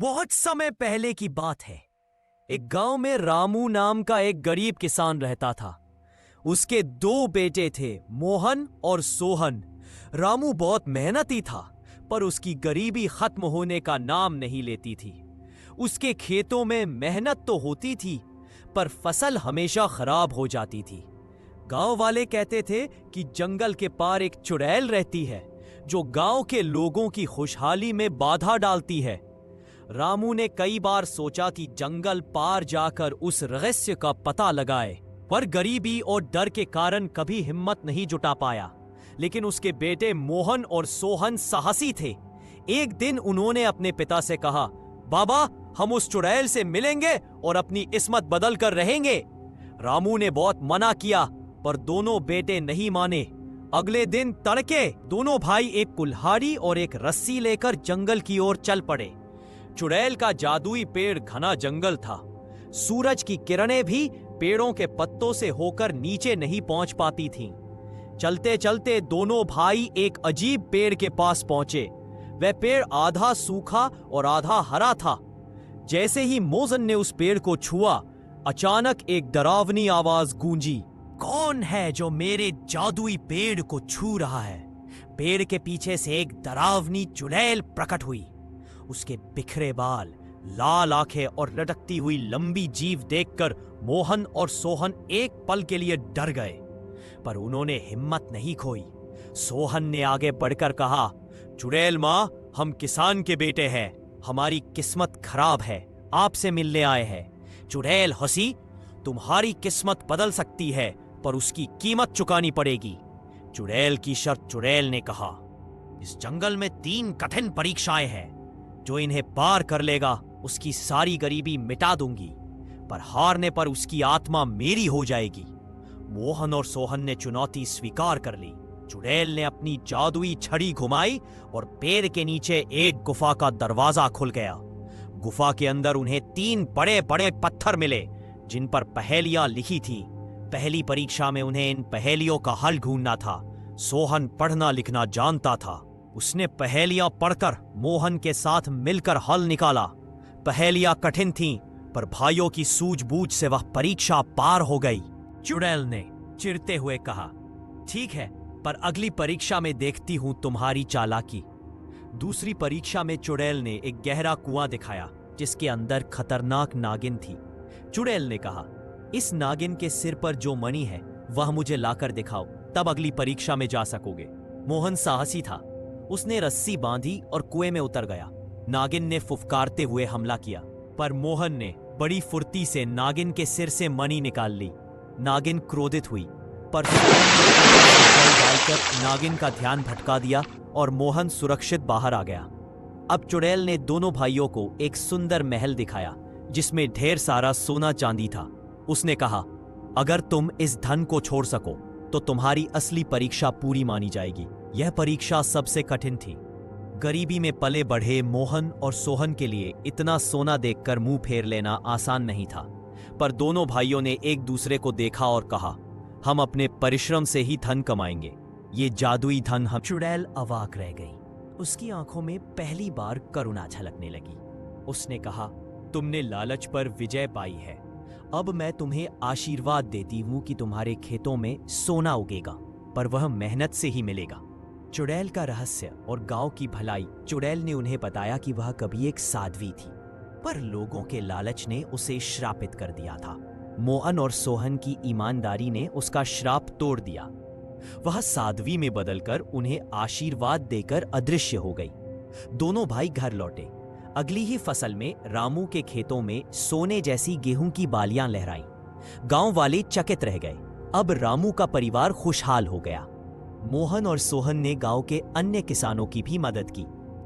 बहुत समय पहले की बात है। एक गांव में रामू नाम का एक गरीब किसान रहता था। उसके दो बेटे थे, मोहन और सोहन। रामू बहुत मेहनती था, पर उसकी गरीबी खत्म होने का नाम नहीं लेती थी। उसके खेतों में मेहनत तो होती थी, पर फसल हमेशा खराब हो जाती थी। गांव वाले कहते थे कि जंगल के पार एक चुड़ैल रहती है, जो गांव के लोगों की खुशहाली में बाधा डालती है। रामू ने कई बार सोचा कि जंगल पार जाकर उस रहस्य का पता लगाए, पर गरीबी और डर के कारण कभी हिम्मत नहीं जुटा पाया। लेकिन उसके बेटे मोहन और सोहन साहसी थे। एक दिन उन्होंने अपने पिता से कहा, बाबा, हम उस चुड़ैल से मिलेंगे और अपनी किस्मत बदल कर रहेंगे। रामू ने बहुत मना किया, पर दोनों बेटे नहीं माने। अगले दिन तड़के दोनों भाई एक कुल्हाड़ी और एक रस्सी लेकर जंगल की ओर चल पड़े। चुड़ैल का जादुई पेड़ घना जंगल था। सूरज की किरणें भी पेड़ों के पत्तों से होकर नीचे नहीं पहुंच पाती थीं। चलते चलते दोनों भाई एक अजीब पेड़ के पास पहुंचे। वह पेड़ आधा सूखा और आधा हरा था। जैसे ही मोहन ने उस पेड़ को छुआ, अचानक एक डरावनी आवाज गूंजी, कौन है जो मेरे जादुई पेड़ को छू रहा है? पेड़ के पीछे से एक डरावनी चुड़ैल प्रकट हुई। उसके बिखरे बाल, लाल आंखें और लटकती हुई लंबी जीभ देखकर मोहन और सोहन एक पल के लिए डर गए, पर उन्होंने हिम्मत नहीं खोई। सोहन ने आगे बढ़कर कहा, चुड़ैल माँ, हम किसान के बेटे हैं, हमारी किस्मत खराब है, आपसे मिलने आए हैं। चुड़ैल हंसी, तुम्हारी किस्मत बदल सकती है, पर उसकी कीमत चुकानी पड़ेगी। चुड़ैल की शर्त। चुड़ैल ने कहा, इस जंगल में 3 कठिन परीक्षाएं हैं। जो इन्हें पार कर लेगा, उसकी सारी गरीबी मिटा दूंगी, पर हारने पर उसकी आत्मा मेरी हो जाएगी। मोहन और सोहन ने चुनौती स्वीकार कर ली। चुड़ैल ने अपनी जादुई छड़ी घुमाई और पेड़ के नीचे एक गुफा का दरवाजा खुल गया। गुफा के अंदर उन्हें 3 बड़े बड़े पत्थर मिले, जिन पर पहेलियां लिखी थी। पहली परीक्षा में उन्हें इन पहेलियों का हल ढूंढना था। सोहन पढ़ना लिखना जानता था। उसने पहेलियां पढ़कर मोहन के साथ मिलकर हल निकाला। पहेलियां कठिन थीं, पर भाइयों की सूझबूझ से वह परीक्षा पार हो गई। चुड़ैल ने चिढ़ते हुए कहा, ठीक है, पर अगली परीक्षा में देखती हूं तुम्हारी चालाकी। दूसरी परीक्षा में चुड़ैल ने एक गहरा कुआं दिखाया, जिसके अंदर खतरनाक नागिन थी। चुड़ैल ने कहा, इस नागिन के सिर पर जो मणि है, वह मुझे लाकर दिखाओ, तब अगली परीक्षा में जा सकोगे। मोहन साहसी था। उसने रस्सी बांधी और कुएं में उतर गया। नागिन ने फुफकारते हुए हमला किया, पर मोहन ने बड़ी फुर्ती से नागिन के सिर से मणि निकाल ली। नागिन क्रोधित हुई, पर डालकर नागिन का ध्यान भटका दिया और मोहन सुरक्षित बाहर आ गया। अब चुड़ैल ने दोनों भाइयों को एक सुंदर महल दिखाया, जिसमें ढेर सारा सोना चांदी था। उसने कहा, अगर तुम इस धन को छोड़ सको तो तुम्हारी असली परीक्षा पूरी मानी जाएगी। यह परीक्षा सबसे कठिन थी। गरीबी में पले बढ़े मोहन और सोहन के लिए इतना सोना देखकर मुंह फेर लेना आसान नहीं था, पर दोनों भाइयों ने एक दूसरे को देखा और कहा, हम अपने परिश्रम से ही धन कमाएंगे। ये जादुई धन हम। चुड़ैल अवाक रह गई। उसकी आंखों में पहली बार करुणा झलकने लगी। उसने कहा, तुमने लालच पर विजय पाई है। अब मैं तुम्हें आशीर्वाद देती हूं कि तुम्हारे खेतों में सोना उगेगा, पर वह मेहनत से ही मिलेगा। चुड़ैल का रहस्य और गांव की भलाई। चुड़ैल ने उन्हें बताया कि वह कभी एक साध्वी थी, पर लोगों के लालच ने उसे श्रापित कर दिया था। मोहन और सोहन की ईमानदारी ने उसका श्राप तोड़ दिया। वह साध्वी में बदलकर उन्हें आशीर्वाद देकर अदृश्य हो गई। दोनों भाई घर लौटे। अगली ही फसल में रामू के खेतों में सोने जैसी गेहूं की बालियां लहराई। गांव वाले चकित रह गए। अब रामू का परिवार खुशहाल हो गया। मोहन और सोहन ने गांव के अन्य किसानों की भी मदद की।